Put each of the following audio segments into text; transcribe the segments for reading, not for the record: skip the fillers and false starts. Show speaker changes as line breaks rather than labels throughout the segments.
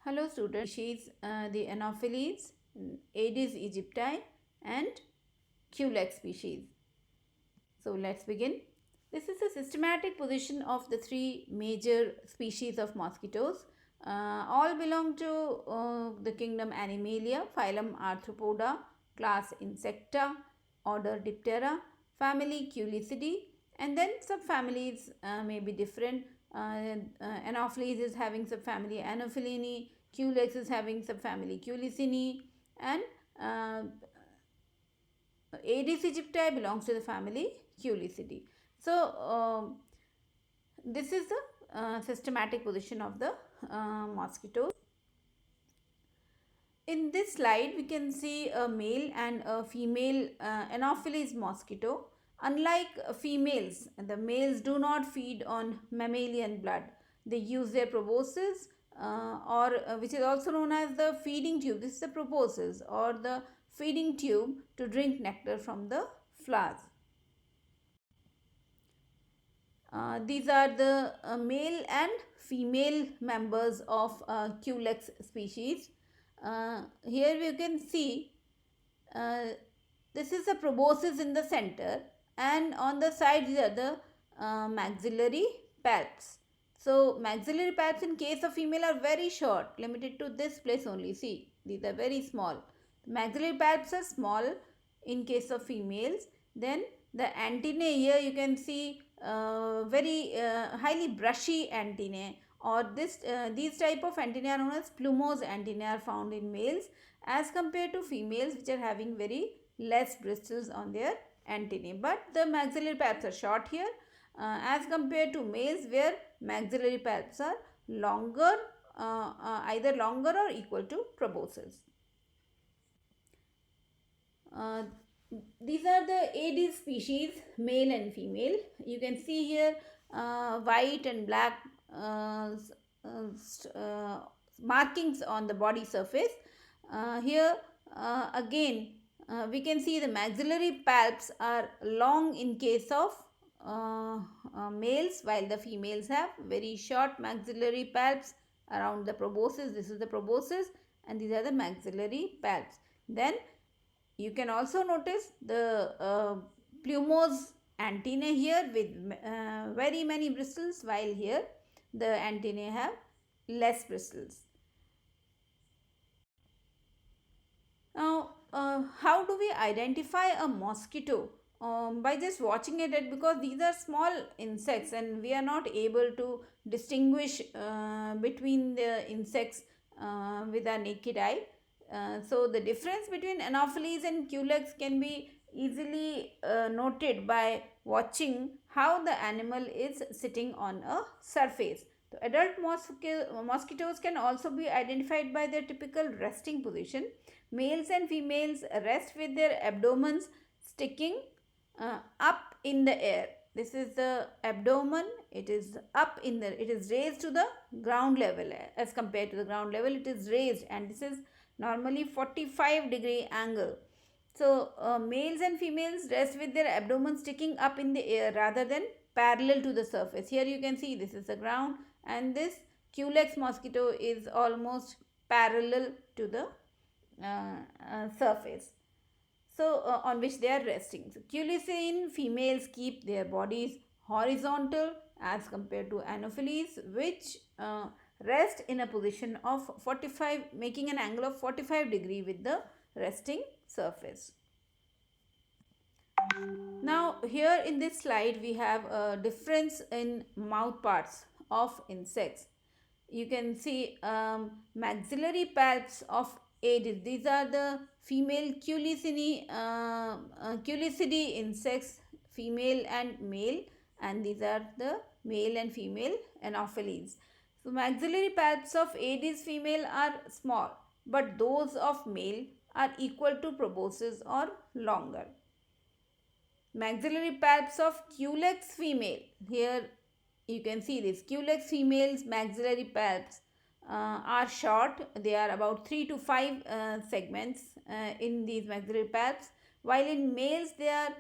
Hello students, species the Anopheles, Aedes aegypti and Culex species. So let's begin. This is a systematic position of the three major species of mosquitoes. All belong to the kingdom Animalia, phylum Arthropoda, class Insecta, order Diptera, family Culicidae, and then subfamilies may be different. Anopheles is having subfamily Anophelini, Culex is having subfamily Culicini, and Aedes aegypti belongs to the family Culicidae. So, this is the systematic position of the mosquitoes. In this slide, we can see a male and a female Anopheles mosquito. Unlike females, the males do not feed on mammalian blood. They use their proboscis which is also known as the feeding tube. This is the proboscis or the feeding tube to drink nectar from the flowers. These are the male and female members of Culex species. Here we can see this is the proboscis in the center, and on the sides are the maxillary palps. So maxillary palps in case of female are very short, limited to this place only. See, these are very small. Maxillary palps are small in case of females. Then the antennae, here you can see very highly brushy antennae, or these type of antennae are known as plumose antennae, are found in males as compared to females, which are having very less bristles on their antennae. But the maxillary palps are short here as compared to males, where maxillary palps are longer, either longer or equal to proboscis. These are the Aedes species, male and female. You can see here white and black markings on the body surface. Here again we can see the maxillary palps are long in case of males, while the females have very short maxillary palps around the proboscis. This is the proboscis and these are the maxillary palps. Then you can also notice the plumose antennae here with very many bristles, while here the antennae have less bristles. Now, how do we identify a mosquito? By just watching it, because these are small insects and we are not able to distinguish between the insects with our naked eye. So the difference between Anopheles and Culex can be easily noted by watching how the animal is sitting on a surface. The adult mosquitoes can also be identified by their typical resting position. Males and females rest with their abdomens sticking up in the air. This is the abdomen. It is up in the, it is raised to the ground level. As compared to the ground level, it is raised, and this is normally 45-degree angle. So males and females rest with their abdomen sticking up in the air rather than parallel to the surface. Here you can see this is the ground, and this Culex mosquito is almost parallel to the surface, so on which they are resting. So Culicine females keep their bodies horizontal as compared to Anopheles, which rest in a position of 45, making an angle of 45 degree with the resting surface. Now here in this slide we have a difference in mouth parts of insects. You can see maxillary palps of Aedes. These are the female Culicidae insects, female and male, and these are the male and female Anopheles. So maxillary palps of Aedes female are small, but those of male are equal to proboscis or longer. Maxillary palps of Culex female, here you can see this Culex female's maxillary palps are short. They are about 3 to 5 segments in these maxillary palps, while in males they are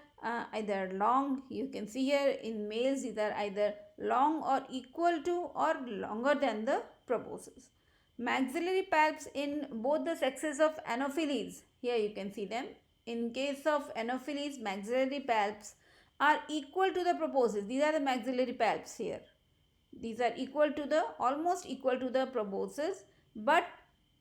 either long. You can see here in males these are either long or equal to or longer than the proboscis. Maxillary palps in both the sexes of Anopheles. Here you can see them. In case of Anopheles, maxillary palps are equal to the proboscis. These are the maxillary palps here. These are equal to the, almost equal to the proboscis. But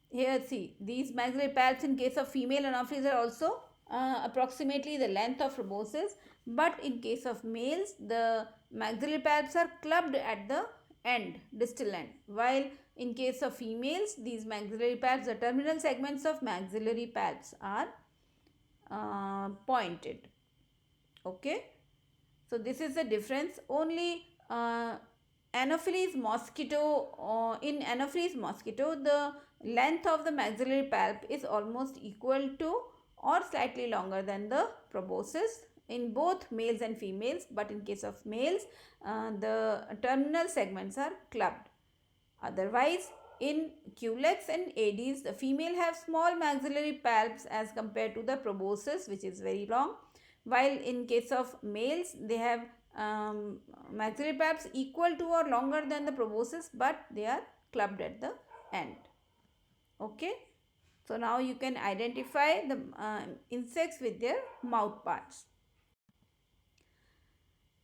here see, these maxillary palps in case of female Anopheles are also approximately the length of proboscis. But in case of males, the maxillary palps are clubbed at the end, distal end. While in case of females, these maxillary palps, the terminal segments of maxillary palps are pointed. Okay. So this is the difference. Only Anopheles mosquito, in Anopheles mosquito, the length of the maxillary palp is almost equal to or slightly longer than the proboscis in both males and females. But in case of males, the terminal segments are clubbed. Otherwise, in Culex and Aedes, the female have small maxillary palps as compared to the proboscis, which is very long. While in case of males, they have maxillary palps equal to or longer than the proboscis, but they are clubbed at the end. Okay. So now you can identify the insects with their mouth parts.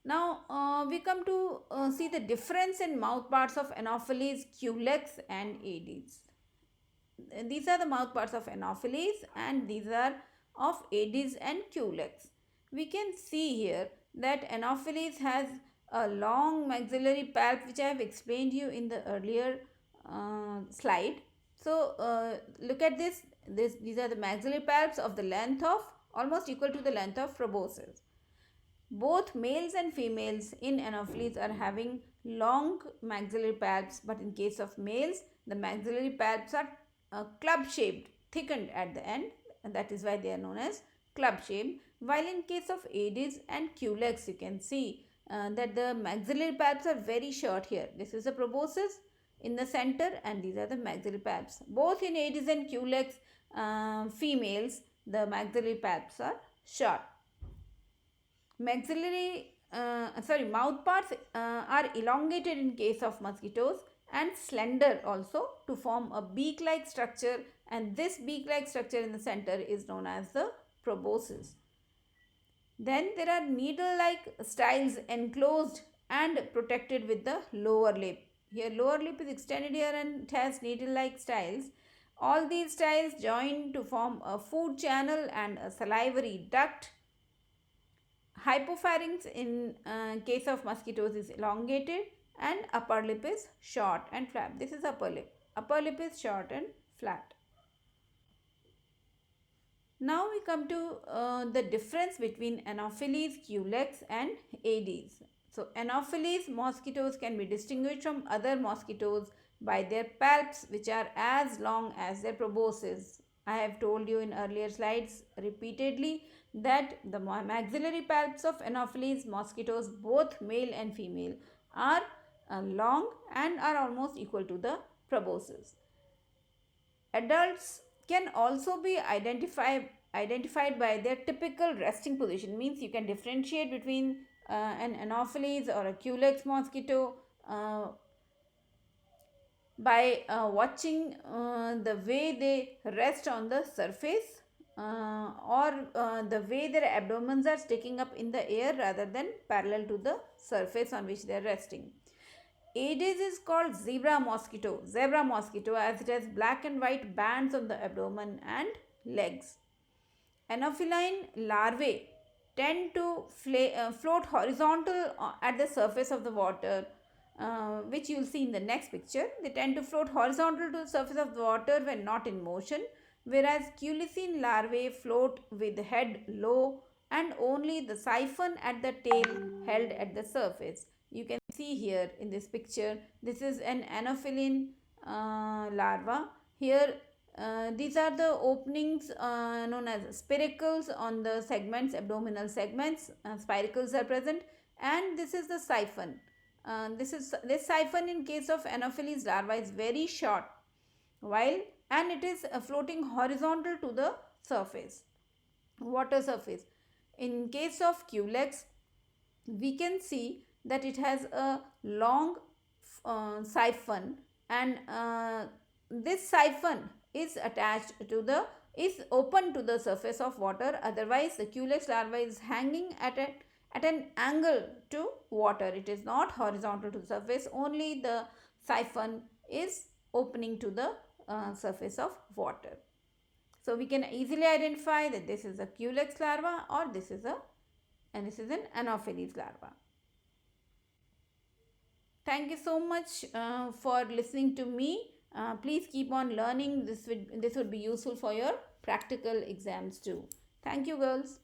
Now we come to see the difference in mouth parts of Anopheles, Culex and Aedes. These are the mouth parts of Anopheles and these are of Aedes and Culex. We can see here that Anopheles has a long maxillary palp, which I have explained you in the earlier slide. So look at this. These are the maxillary palps of the length of almost equal to the length of proboscis. Both males and females in Anopheles are having long maxillary palps, but in case of males, the maxillary palps are club shaped, thickened at the end, and that is why they are known as club shaped. While in case of Aedes and Culex, you can see that the maxillary palps are very short here. This is the proboscis in the center, and these are the maxillary palps. Both in Aedes and Culex females, the maxillary palps are short. Mouth parts are elongated in case of mosquitoes and slender also to form a beak-like structure, and this beak-like structure in the center is known as the proboscis. Then there are needle-like styles enclosed and protected with the lower lip. Here lower lip is extended here and it has needle-like styles. All these styles join to form a food channel and a salivary duct. Hypopharynx in case of mosquitoes is elongated and upper lip is short and flat. This is upper lip. Upper lip is short and flat. Now we come to the difference between Anopheles, Culex and Aedes. So Anopheles mosquitoes can be distinguished from other mosquitoes by their palps, which are as long as their proboscis. I have told you in earlier slides repeatedly that the maxillary palps of Anopheles mosquitoes, both male and female, are long and are almost equal to the proboscis. Adults can also be identified by their typical resting position. Means you can differentiate between an Anopheles or a Culex mosquito by watching the way they rest on the surface or the way their abdomens are sticking up in the air rather than parallel to the surface on which they are resting. Aedes is called zebra mosquito as it has black and white bands on the abdomen and legs. Anopheline larvae tend to float horizontal at the surface of the water, which you will see in the next picture. They tend to float horizontal to the surface of the water when not in motion, whereas Culecine larvae float with the head low and only the siphon at the tail held at the surface. You can see here in this picture, this is an Anopheline larva. Here these are the openings known as spiracles on the segments, abdominal segments. Spiracles are present, and this is the siphon. This siphon in case of Anopheles larva is very short, and it is floating horizontal to the surface, water surface. In case of Culex, we can see that it has a long siphon, and this siphon is attached to the is open to the surface of water. Otherwise, the Culex larva is hanging at an angle to water. It is not horizontal to the surface. Only the siphon is opening to the surface of water. So we can easily identify that this is a Culex larva or this is an Anopheles larva. Thank you so much for listening to me. Please keep on learning. This would be useful for your practical exams too. Thank you, girls.